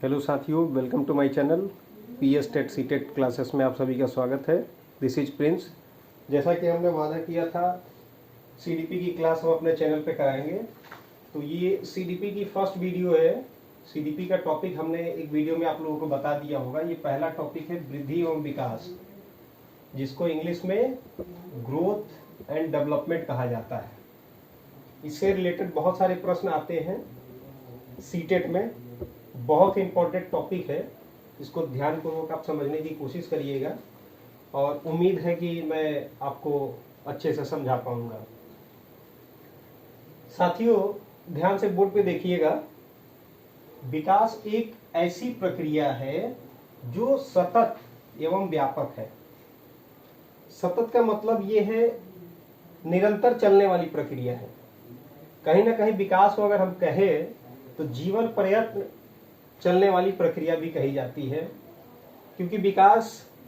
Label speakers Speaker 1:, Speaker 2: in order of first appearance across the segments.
Speaker 1: Hello साथियों, welcome to my channel PS TET C TET classes में आप सभी का स्वागत है। This is Prince. जैसा कि हमने वादा किया था, सीडीपी की क्लास हम अपने चैनल पे कराएंगे। तो ये सीडीपी की फर्स्ट वीडियो है। सीडीपी का टॉपिक हमने एक वीडियो में आप लोगों को बता दिया होगा। ये पहला टॉपिक है वृद्धि एवं विकास, जिसको इंग्लिश में ग्रोथ एंड डेवलपमेंट कहा जाता है। इससे रिलेटेड बहुत सारे प्रश्न आते हैं सीटेट में। बहुत इंपॉर्टेंट टॉपिक है, इसको ध्यानपूर्वक आप समझने की कोशिश करिएगा और उम्मीद है कि मैं आपको अच्छे से समझा पाऊंगा। साथियों, ध्यान से बोर्ड पे देखिएगा। विकास एक ऐसी प्रक्रिया है जो सतत एवं व्यापक है। सतत का मतलब ये है निरंतर चलने वाली प्रक्रिया है। कहीं ना कहीं विकास को अगर हम कहें तो जीवन पर्यंत चलने वाली प्रक्रिया भी कही जाती है, क्योंकि विकास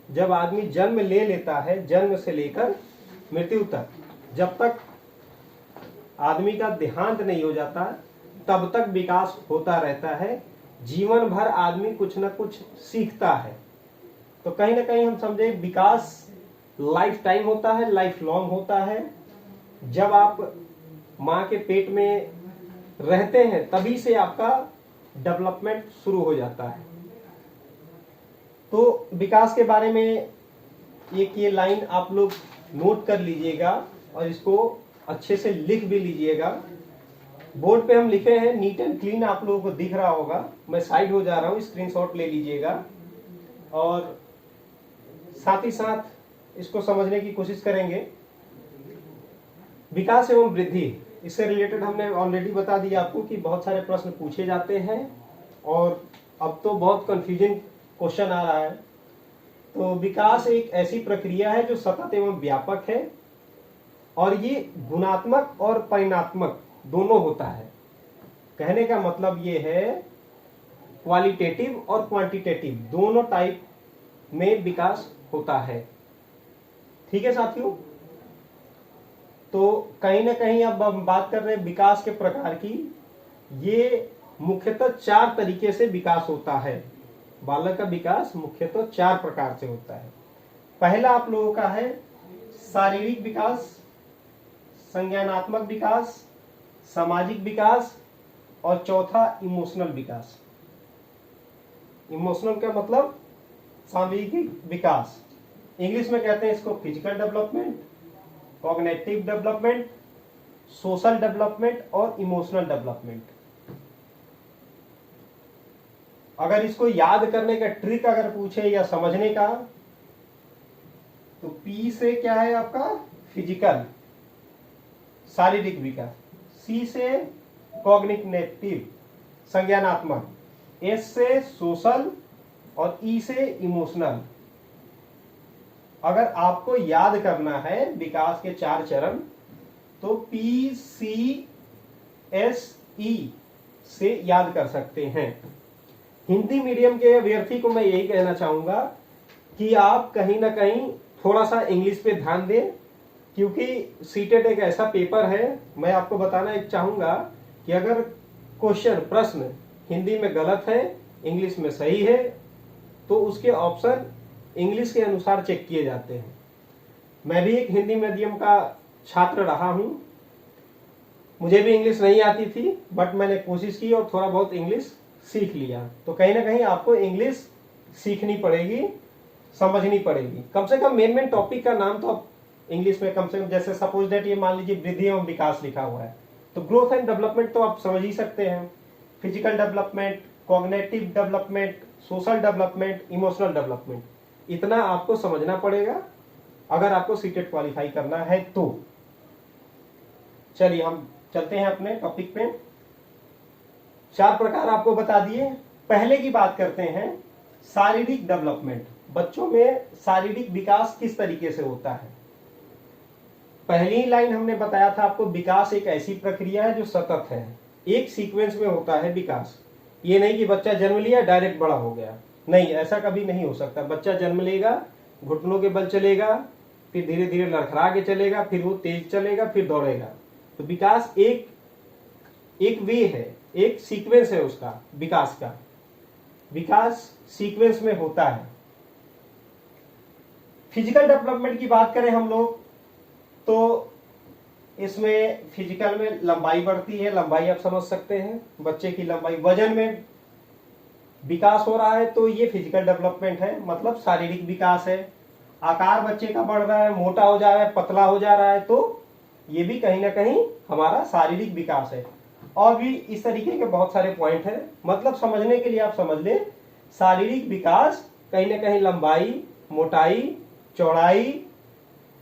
Speaker 1: जब आदमी जन्म ले लेता है, जन्म से लेकर मृत्यु तक, जब तक आदमी का देहांत नहीं हो जाता तब तक विकास होता रहता है। जीवन भर आदमी कुछ न कुछ सीखता है। तो कहीं ना कहीं हम समझे विकास लाइफ टाइम होता है, लाइफ लॉन्ग होता है। जब आप माँ के पेट में रहते हैं तभी से आपका डेवलपमेंट शुरू हो जाता है। तो विकास के बारे में एक ये लाइन आप लोग नोट कर लीजिएगा और इसको अच्छे से लिख भी लीजिएगा। बोर्ड पे हम लिखे हैं, नीट एंड क्लीन आप लोगों को दिख रहा होगा। मैं साइड हो जा रहा हूँ, स्क्रीनशॉट ले लीजिएगा और साथ ही साथ इसको समझने की कोशिश करेंगे। विकास एवं वृद्धि, इससे रिलेटेड हमने ऑलरेडी बता दिया आपको कि बहुत सारे प्रश्न पूछे जाते हैं और अब तो बहुत कंफ्यूजिंग क्वेश्चन आ रहा है। तो विकास एक ऐसी प्रक्रिया है जो सतत एवं व्यापक है और ये गुणात्मक और परिणात्मक दोनों होता है। कहने का मतलब ये है क्वालिटेटिव और क्वांटिटेटिव दोनों टाइप में विकास होता है। ठीक है साथियों। तो कहीं ना कहीं अब हम बात कर रहे हैं विकास के प्रकार की। ये मुख्यतः 4 तरीके से विकास होता है। बालक का विकास मुख्यतः 4 प्रकार से होता है। पहला आप लोगों का है शारीरिक विकास, संज्ञानात्मक विकास, सामाजिक विकास और चौथा इमोशनल विकास। इमोशनल का मतलब सामाजिक विकास। इंग्लिश में कहते हैं इसको physical development, cognitive development, social development और इमोशनल डेवलपमेंट। अगर इसको याद करने का ट्रिक अगर पूछे या समझने का, तो पी से क्या है आपका फिजिकल, शारीरिक विकास, सी से कॉग्निटिव, संज्ञानात्मक, एस से सोशल और ई से इमोशनल। अगर आपको याद करना है विकास के 4 चरण तो पी सी एस ई से याद कर सकते हैं। हिंदी मीडियम के अभ्यर्थी को मैं यही कहना चाहूंगा कि आप कहीं ना कहीं थोड़ा सा इंग्लिश पे ध्यान दें, क्योंकि सीटेट एक ऐसा पेपर है। मैं आपको बताना चाहूंगा कि अगर क्वेश्चन प्रश्न हिंदी में गलत है, इंग्लिश में सही है, तो उसके ऑप्शन इंग्लिश के अनुसार चेक किए जाते हैं। मैं भी एक हिंदी मीडियम का छात्र रहा हूं। मुझे भी इंग्लिश नहीं आती थी, बट मैंने कोशिश की और थोड़ा बहुत इंग्लिश सीख लिया। तो कहीं ना कहीं आपको इंग्लिश सीखनी पड़ेगी, समझनी पड़ेगी। कम से कम मेन टॉपिक का नाम तो आप इंग्लिश में कम से कम, जैसे सपोज दैट ये मान लीजिए वृद्धि एवं विकास लिखा हुआ है, तो ग्रोथ एंड डेवलपमेंट तो आप समझ ही सकते हैं। Physical development, cognitive development, social development, emotional development, इतना आपको समझना पड़ेगा अगर आपको सीटेट क्वालिफाई करना है तो। चलिए हम चलते हैं अपने टॉपिक पे। 4 प्रकार आपको बता दिए। पहले की बात करते हैं शारीरिक डेवलपमेंट। बच्चों में शारीरिक विकास किस तरीके से होता है। पहली लाइन हमने बताया था आपको, विकास एक ऐसी प्रक्रिया है जो सतत है, एक सीक्वेंस में होता है विकास। ये नहीं कि बच्चा जन्म लिया डायरेक्ट बड़ा हो गया, नहीं, ऐसा कभी नहीं हो सकता। बच्चा जन्म लेगा, घुटनों के बल चलेगा, फिर धीरे धीरे लड़खड़ा के चलेगा, फिर वो तेज चलेगा, फिर दौड़ेगा। तो विकास एक वे है, एक सीक्वेंस है उसका विकास का। विकास सीक्वेंस में होता है। फिजिकल डेवलपमेंट की बात करें हम लोग तो इसमें फिजिकल में लंबाई बढ़ती है, लंबाई आप समझ सकते हैं, बच्चे की लंबाई, वजन में विकास हो रहा है तो ये फिजिकल डेवलपमेंट है, मतलब शारीरिक विकास है। आकार बच्चे का बढ़ रहा है, मोटा हो जा रहा है, पतला हो जा रहा है, तो ये भी कहीं ना कहीं हमारा शारीरिक विकास है। और भी इस तरीके के बहुत सारे पॉइंट हैं, मतलब समझने के लिए आप समझ लें शारीरिक विकास कहीं ना कहीं लंबाई, मोटाई, चौड़ाई,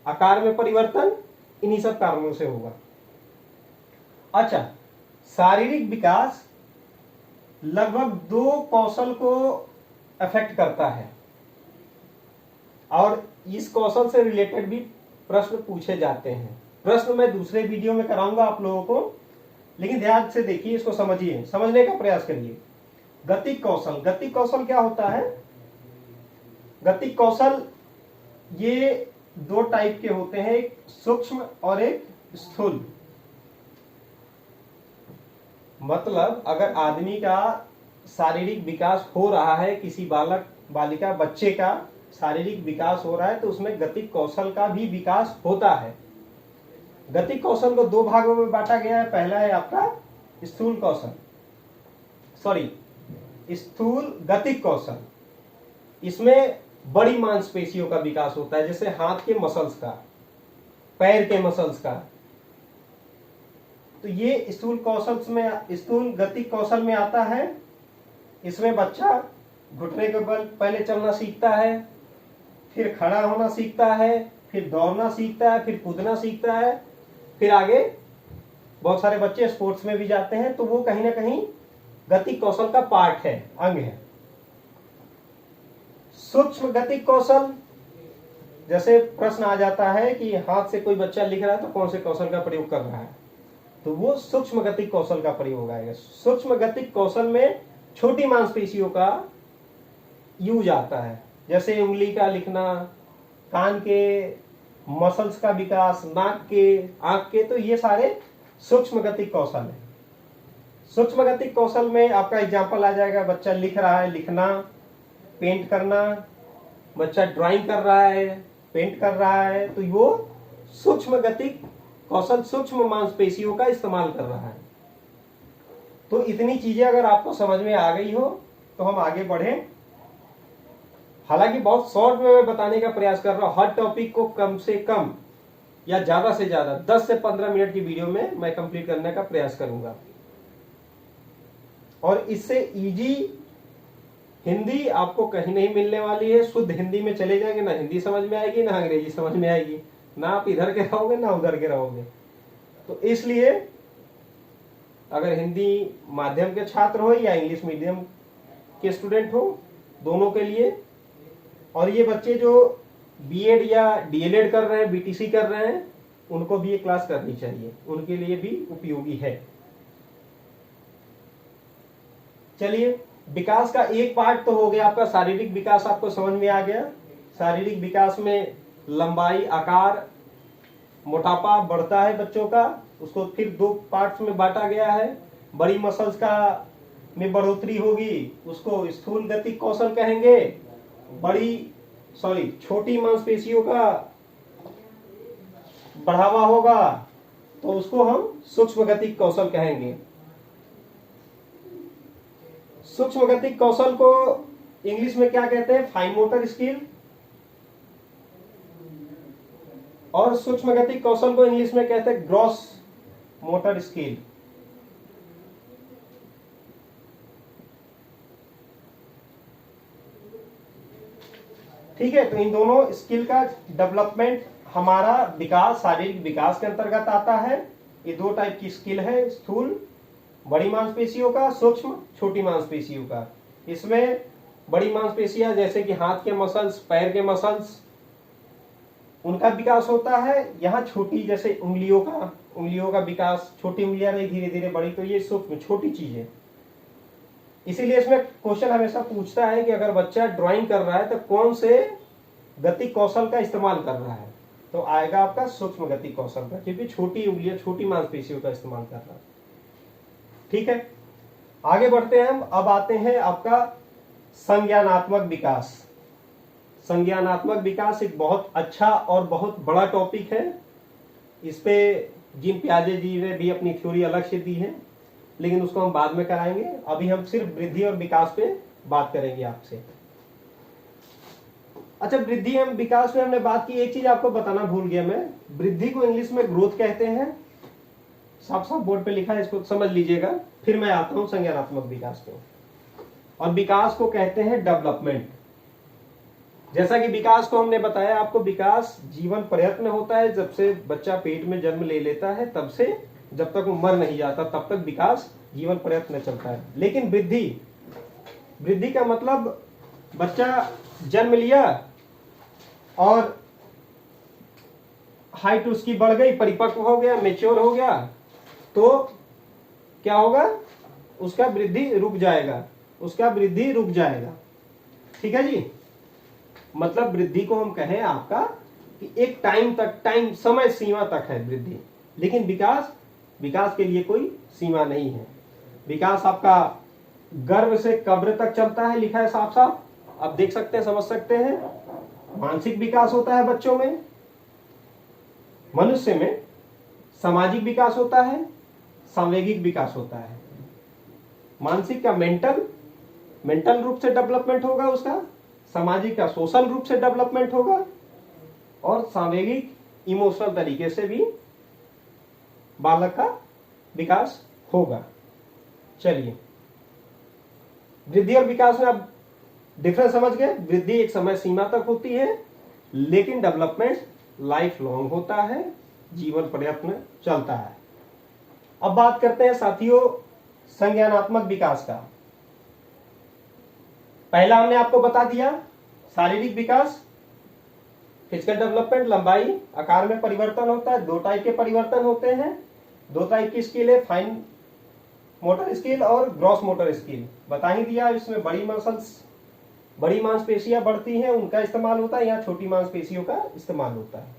Speaker 1: आकार में परिवर्तन, इन्हीं सब कारणों से होगा। अच्छा, शारीरिक विकास लगभग 2 कौशल को अफेक्ट करता है और इस कौशल से रिलेटेड भी प्रश्न पूछे जाते हैं। प्रश्न मैं दूसरे वीडियो में कराऊंगा आप लोगों को, लेकिन ध्यान से देखिए, इसको समझिए, समझने का प्रयास करिए। गतिक कौशल, गतिक कौशल क्या होता है? गतिक कौशल ये 2 टाइप के होते हैं, एक सूक्ष्म और एक स्थूल। मतलब अगर आदमी का शारीरिक विकास हो रहा है, किसी बालक बालिका बच्चे का शारीरिक विकास हो रहा है तो उसमें गतिक कौशल का भी विकास होता है। गतिक कौशल को 2 भागों में बांटा गया है। पहला है आपका स्थूल कौशल, स्थूल गतिक कौशल। इसमें बड़ी मांसपेशियों का विकास होता है, जैसे हाथ के मसल्स का, पैर के मसल्स का। तो ये स्थूल कौशल में, स्थूल गतिक कौशल में आता है। इसमें बच्चा घुटने के बल पहले चलना सीखता है, फिर खड़ा होना सीखता है, फिर दौड़ना सीखता है, फिर कूदना सीखता है, फिर आगे बहुत सारे बच्चे स्पोर्ट्स में भी जाते हैं, तो वो कहीं ना कहीं गतिक कौशल का पार्ट है, अंग है। सूक्ष्म गतिक कौशल, जैसे प्रश्न आ जाता है कि हाथ से कोई बच्चा लिख रहा है तो कौन से कौशल का प्रयोग कर रहा है, तो वो सूक्ष्म गतिक कौशल का प्रयोग आएगा। सूक्ष्म गतिक कौशल में छोटी मांसपेशियों का यूज आता है, जैसे उंगली का लिखना, कान के मसल्स का विकास, नाक के, आंख के, तो ये सारे सूक्ष्म गतिक कौशल है। सूक्ष्म गतिक कौशल में आपका एग्जाम्पल आ जाएगा, बच्चा लिख रहा है, लिखना, पेंट करना, बच्चा ड्राइंग कर रहा है, पेंट कर रहा है, तो वो सूक्ष्म गतिक कौशल सूक्ष्म मांसपेशियों का इस्तेमाल कर रहा है। तो इतनी चीजें अगर आपको समझ में आ गई हो तो हम आगे बढ़े। हालांकि बहुत शॉर्ट में मैं बताने का प्रयास कर रहा हूं, हर टॉपिक को कम से कम या ज्यादा से ज्यादा 10 से 15 मिनट की वीडियो में मैं कंप्लीट करने का प्रयास करूंगा। और इससे इजी हिंदी आपको कहीं नहीं मिलने वाली है। शुद्ध हिंदी में चले जाएंगे, ना हिंदी समझ में आएगी, ना अंग्रेजी समझ में आएगी, ना आप इधर के रहोगे ना उधर के रहोगे। तो इसलिए अगर हिंदी माध्यम के छात्र हो या इंग्लिश मीडियम के स्टूडेंट हो, दोनों के लिए, और ये बच्चे जो बीएड या डीएलएड कर रहे हैं, बीटीसी कर रहे हैं, उनको भी ये क्लास करनी चाहिए, उनके लिए भी उपयोगी है। चलिए, विकास का एक पार्ट तो हो गया आपका, शारीरिक विकास आपको समझ में आ गया। शारीरिक विकास में लंबाई, आकार, मोटापा बढ़ता है बच्चों का, उसको फिर 2 पार्ट्स में बांटा गया है। बड़ी मसल्स का में बढ़ोतरी होगी, उसको स्थूल गतिक कौशल कहेंगे। छोटी मांसपेशियों का बढ़ावा होगा तो उसको हम सूक्ष्म गतिक कौशल कहेंगे। सूक्ष्म गतिक कौशल को इंग्लिश में क्या कहते हैं? Fine motor skill. और सूक्ष्म गतिक कौशल को इंग्लिश में कहते हैं ग्रॉस मोटर स्किल। ठीक है, तो इन दोनों स्किल का डेवलपमेंट हमारा विकास, शारीरिक विकास के अंतर्गत आता है। ये 2 टाइप की स्किल है, स्थूल बड़ी मांसपेशियों का, सूक्ष्म छोटी मांसपेशियों का। इसमें बड़ी मांसपेशियां जैसे कि हाथ के मसल्स, पैर के मसल्स, उनका विकास होता है। यहाँ छोटी जैसे उंगलियों का विकास, छोटी उंगलियां नहीं धीरे धीरे बड़ी, तो ये सूक्ष्म छोटी चीज है। इसीलिए इसमें क्वेश्चन हमेशा पूछता है कि अगर बच्चा ड्राइंग कर रहा है तो कौन से गतिक कौशल का इस्तेमाल कर रहा है, तो आएगा आपका सूक्ष्म गतिक कौशल का, क्योंकि छोटी उंगलियां, छोटी मांसपेशियों का इस्तेमाल कर रहा है। ठीक है, आगे बढ़ते हैं हम। अब आते हैं आपका संज्ञानात्मक विकास। संज्ञानात्मक विकास एक बहुत अच्छा और बहुत बड़ा टॉपिक है। इस पे जीन पियाजे जी ने भी अपनी थ्योरी अलग से दी है, लेकिन उसको हम बाद में कराएंगे। अभी हम सिर्फ वृद्धि और विकास पे बात करेंगे आपसे। अच्छा, वृद्धि एवं विकास में हमने बात की, एक चीज आपको बताना भूल गया मैं, वृद्धि को इंग्लिश में ग्रोथ कहते हैं, साफ साफ बोर्ड पे लिखा है, इसको समझ लीजिएगा। फिर मैं आता हूं संज्ञानात्मक विकास पे। और विकास को कहते हैं डेवलपमेंट। जैसा कि विकास को हमने बताया आपको, विकास जीवन प्रयत्न होता है, जब से बच्चा पेट में जन्म ले लेता है तब से जब तक वो मर नहीं जाता तब तक विकास जीवन प्रयत्न चलता है। लेकिन वृद्धि का मतलब बच्चा जन्म लिया और हाइट उसकी बढ़ गई, परिपक्व हो गया, मैच्योर हो गया, तो क्या होगा, उसका वृद्धि रुक जाएगा, उसका वृद्धि रुक जाएगा। ठीक है जी। मतलब वृद्धि को हम कहें आपका कि एक टाइम तक, टाइम समय सीमा तक है वृद्धि। लेकिन विकास के लिए कोई सीमा नहीं है। विकास आपका गर्भ से कब्र तक चलता है, लिखा है साफ साफ, आप देख सकते हैं, समझ सकते हैं। मानसिक विकास होता है बच्चों में, मनुष्य में सामाजिक विकास होता है, सांवेगिक विकास होता है। मानसिक का मेंटल रूप से डेवलपमेंट होगा उसका, सामाजिक का सोशल रूप से डेवलपमेंट होगा, और सांवेगिक इमोशनल तरीके से भी बालक का विकास होगा। चलिए, वृद्धि और विकास में आप डिफरेंस समझ गए। वृद्धि एक समय सीमा तक होती है, लेकिन डेवलपमेंट लाइफ लॉन्ग होता है, जीवन प्रयत्न चलता है। अब बात करते हैं साथियों संज्ञानात्मक विकास का। पहला हमने आपको बता दिया शारीरिक विकास, फिजिकल डेवलपमेंट, लंबाई आकार में परिवर्तन होता है। दो टाइप के परिवर्तन होते हैं, दो टाइप की स्किल है, फाइन मोटर स्किल और ग्रॉस मोटर स्किल। बता ही दिया, इसमें बड़ी मांसपेशियां बढ़ती हैं, उनका इस्तेमाल होता है, यहाँ छोटी मांसपेशियों का इस्तेमाल होता है।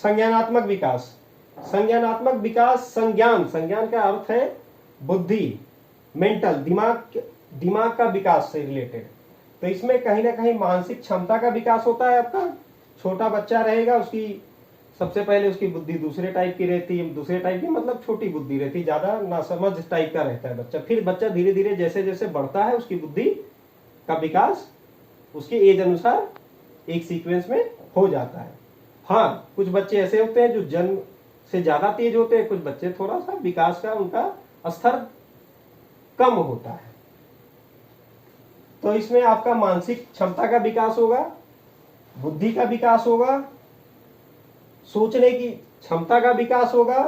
Speaker 1: संज्ञानात्मक विकास, संज्ञानात्मक विकास, संज्ञान का अर्थ है बुद्धि, मेंटल, दिमाग का विकास से रिलेटेड। तो इसमें कहीं ना कहीं मानसिक क्षमता का विकास होता है। आपका छोटा बच्चा रहेगा, उसकी सबसे पहले उसकी बुद्धि दूसरे टाइप की रहती है, दूसरे टाइप की मतलब छोटी बुद्धि रहती है, ज्यादा नासमझ टाइप का रहता है बच्चा। फिर बच्चा धीरे धीरे जैसे जैसे बढ़ता है, उसकी बुद्धि का विकास उसके एज अनुसार एक सीक्वेंस में हो जाता है। हाँ, कुछ बच्चे ऐसे होते हैं जो जन्म से ज्यादा तेज होते हैं, कुछ बच्चे थोड़ा सा विकास का उनका स्तर कम होता है। तो इसमें आपका मानसिक क्षमता का विकास होगा, बुद्धि का विकास होगा, सोचने की क्षमता का विकास होगा,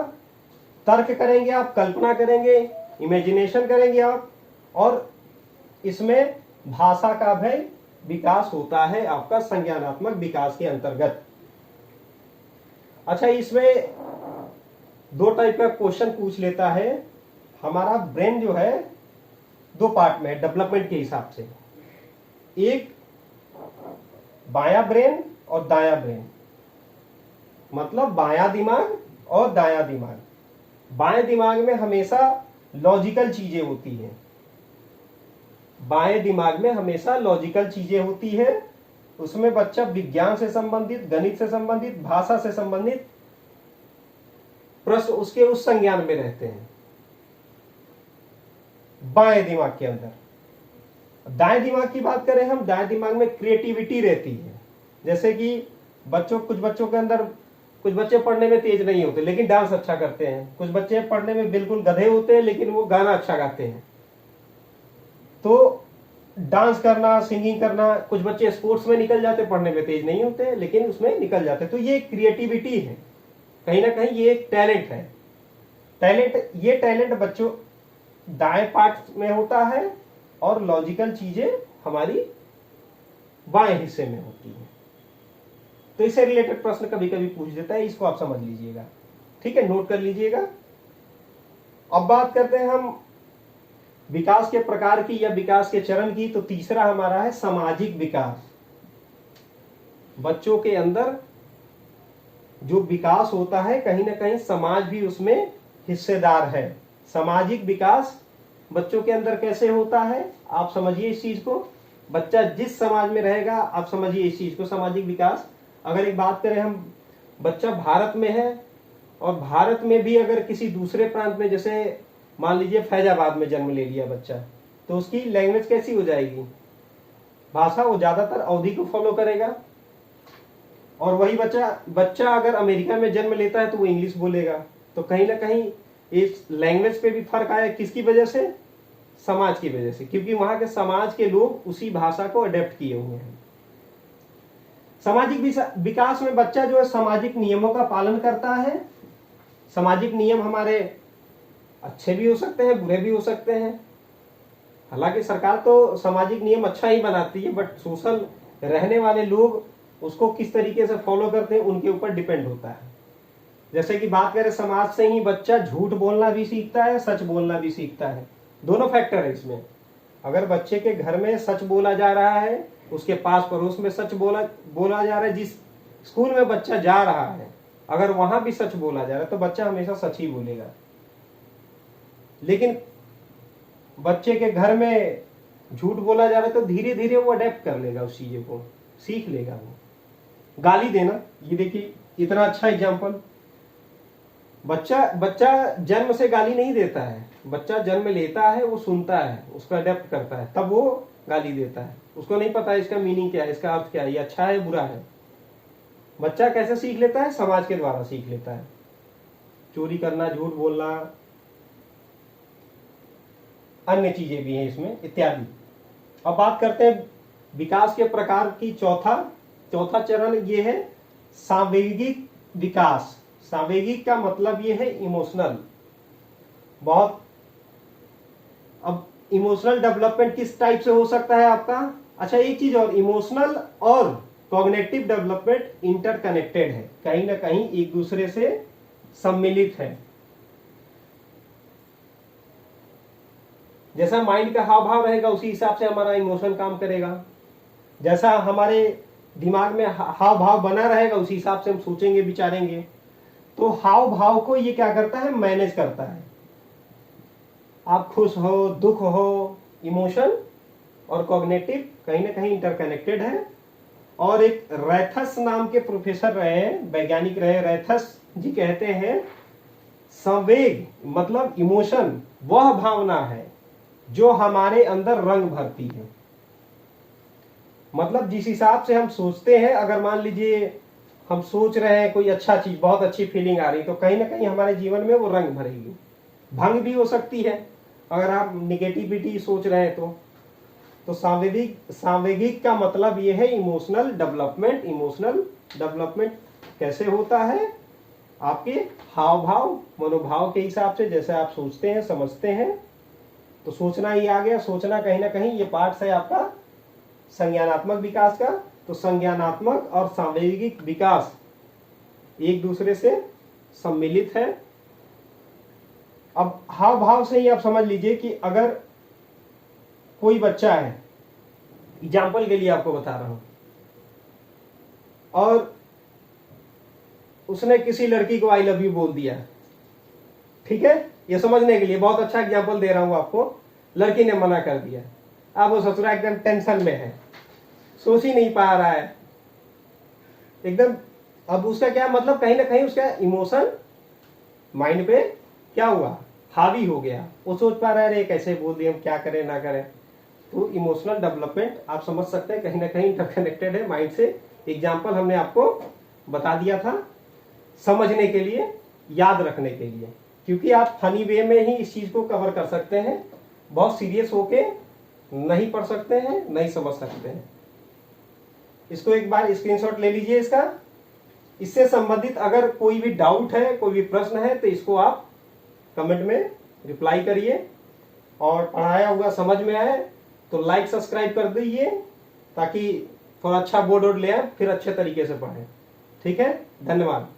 Speaker 1: तर्क करेंगे आप, कल्पना करेंगे, इमेजिनेशन करेंगे आप, और इसमें भाषा का भी विकास होता है आपका संज्ञानात्मक विकास के अंतर्गत। अच्छा, इसमें दो टाइप का क्वेश्चन पूछ लेता है। हमारा ब्रेन जो है दो पार्ट में है डेवलपमेंट के हिसाब से, एक बायां ब्रेन और दायां ब्रेन, मतलब बायां दिमाग और दायां दिमाग। बाएं दिमाग में हमेशा लॉजिकल चीजें होती हैं, बाएं दिमाग में हमेशा लॉजिकल चीजें होती है। उसमें बच्चा विज्ञान से संबंधित, गणित से संबंधित, भाषा से संबंधित प्रश्न उसके उस संज्ञान में रहते हैं बाएं दिमाग के अंदर। दाएं दिमाग की बात करें हम, दाएं दिमाग में क्रिएटिविटी रहती है। जैसे कि कुछ बच्चों के अंदर, कुछ बच्चे पढ़ने में तेज नहीं होते लेकिन डांस अच्छा करते हैं, कुछ बच्चे पढ़ने में बिल्कुल गधे होते हैं लेकिन वो गाना अच्छा गाते हैं। तो डांस करना, सिंगिंग करना, कुछ बच्चे स्पोर्ट्स में निकल जाते, पढ़ने में तेज नहीं होते लेकिन उसमें निकल जाते। तो ये क्रिएटिविटी है, कहीं ना कहीं ये एक टैलेंट है। ये टैलेंट बच्चों दाएं पार्ट में होता है और लॉजिकल चीजें हमारी बाएं हिस्से में होती है। तो इससे रिलेटेड प्रश्न कभी कभी पूछ देता है, इसको आप समझ लीजिएगा, ठीक है, नोट कर लीजिएगा। अब बात करते हैं हम विकास के प्रकार की या विकास के चरण की। तो तीसरा हमारा है सामाजिक विकास। बच्चों के अंदर जो विकास होता है, कहीं ना कहीं समाज भी उसमें हिस्सेदार है। सामाजिक विकास बच्चों के अंदर कैसे होता है, आप समझिए इस चीज को। बच्चा जिस समाज में रहेगा, आप समझिए इस चीज को, सामाजिक विकास। अगर एक बात करें हम, बच्चा भारत में है और भारत में भी अगर किसी दूसरे प्रांत में, जैसे मान लीजिए फैजाबाद में जन्म ले लिया बच्चा, तो उसकी लैंग्वेज कैसी हो जाएगी, भाषा, वो ज्यादातर अवधि को फॉलो करेगा। और वही बच्चा अगर अमेरिका में जन्म लेता है तो वो इंग्लिश बोलेगा। तो कहीं ना कहीं इस लैंग्वेज पे भी फर्क आया, किसकी वजह से, समाज की वजह से, क्योंकि वहां के समाज के लोग उसी भाषा को अडेप्ट किए हुए हैं। सामाजिक विकास में बच्चा जो है सामाजिक नियमों का पालन करता है। सामाजिक नियम हमारे अच्छे भी हो सकते हैं, बुरे भी हो सकते हैं। हालांकि सरकार तो सामाजिक नियम अच्छा ही बनाती है, बट सोशल रहने वाले लोग उसको किस तरीके से फॉलो करते हैं उनके ऊपर डिपेंड होता है। जैसे कि बात करें, समाज से ही बच्चा झूठ बोलना भी सीखता है, सच बोलना भी सीखता है। दोनों फैक्टर है इसमें। अगर बच्चे के घर में सच बोला जा रहा है, उसके पास पड़ोस में सच बोला जा रहा है, जिस स्कूल में बच्चा जा रहा है अगर वहां भी सच बोला जा रहा है तो बच्चा हमेशा सच ही बोलेगा। लेकिन बच्चे के घर में झूठ बोला जा रहा है तो धीरे धीरे वो अडेप्ट कर लेगा, उस चीजों को सीख लेगा। वो गाली देना, ये देखिए इतना अच्छा एग्जाम्पल। बच्चा जन्म से गाली नहीं देता है, बच्चा जन्म लेता है, वो सुनता है, उसको अडेप्ट करता है, तब वो गाली देता है। उसको नहीं पता इसका मीनिंग क्या है, इसका अर्थ क्या है, ये अच्छा है बुरा है। बच्चा कैसे सीख लेता है, समाज के द्वारा सीख लेता है। चोरी करना, झूठ बोलना, अन्य चीजें भी हैं इसमें इत्यादि। अब बात करते हैं विकास के प्रकार की। चौथा चरण ये है सांवेगिक विकास। सांवेगिक का मतलब ये है इमोशनल। बहुत, अब इमोशनल डेवलपमेंट किस टाइप से हो सकता है आपका। अच्छा, एक चीज और, इमोशनल और कॉग्निटिव डेवलपमेंट इंटरकनेक्टेड है, कहीं ना कहीं एक दूसरे से सम्मिलित है। जैसा माइंड का हाव भाव रहेगा उसी हिसाब से हमारा इमोशन काम करेगा। जैसा हमारे दिमाग में हाव भाव बना रहेगा उसी हिसाब से हम सोचेंगे विचारेंगे। तो हाव भाव को ये क्या करता है, मैनेज करता है। आप खुश हो, दुख हो, इमोशन और कॉग्निटिव कहीं ना कहीं इंटरकनेक्टेड है। और एक रैथस नाम के प्रोफेसर रहे, वैज्ञानिक रहे, रैथस जी कहते हैं संवेग मतलब इमोशन वह भावना है जो हमारे अंदर रंग भरती है। मतलब जिस हिसाब से हम सोचते हैं, अगर मान लीजिए हम सोच रहे हैं कोई अच्छा चीज, बहुत अच्छी फीलिंग आ रही, तो कहीं ना कहीं हमारे जीवन में वो रंग भरेगी। भंग भी हो सकती है अगर आप निगेटिविटी सोच रहे हैं तो सांवेगिक का मतलब ये है इमोशनल डेवलपमेंट। इमोशनल डेवलपमेंट कैसे होता है, आपके हाव भाव मनोभाव के हिसाब से, जैसे आप सोचते हैं समझते हैं। तो सोचना ही आ गया, सोचना कहीं ना कहीं ये पार्ट है आपका संज्ञानात्मक विकास का। तो संज्ञानात्मक और सांवेगिक विकास एक दूसरे से सम्मिलित है। अब हाव भाव से ही आप समझ लीजिए कि अगर कोई बच्चा है, एग्जाम्पल के लिए आपको बता रहा हूं, और उसने किसी लड़की को आई लव यू बोल दिया, ठीक है, ये समझने के लिए बहुत अच्छा एग्जाम्पल दे रहा हूं आपको। लड़की ने मना कर दिया, अब वो ससुरा एकदम टेंशन में है, सोच ही नहीं पा रहा है एकदम। अब उसका क्या मतलब, कहीं ना कहीं उसका इमोशन माइंड पे क्या हुआ, हावी हो गया। वो सोच पा रहा है अरे कैसे बोल दिया, हम क्या करें ना करें। तो इमोशनल डेवलपमेंट आप समझ सकते हैं कहीं ना कहीं इंटरकनेक्टेड है माइंड से। एग्जाम्पल हमने आपको बता दिया था समझने के लिए, याद रखने के लिए, क्योंकि आप फनी वे में ही इस चीज को कवर कर सकते हैं, बहुत सीरियस होके नहीं पढ़ सकते हैं, नहीं समझ सकते हैं। इसको एक बार स्क्रीनशॉट ले लीजिए इसका। इससे संबंधित अगर कोई भी डाउट है, कोई भी प्रश्न है, तो इसको आप कमेंट में रिप्लाई करिए। और पढ़ाया हुआ समझ में आए तो लाइक सब्सक्राइब कर दीजिए, ताकि थोड़ा अच्छा बोर्ड वोर्ड ले आए, फिर अच्छे तरीके से पढ़ें। ठीक है, धन्यवाद।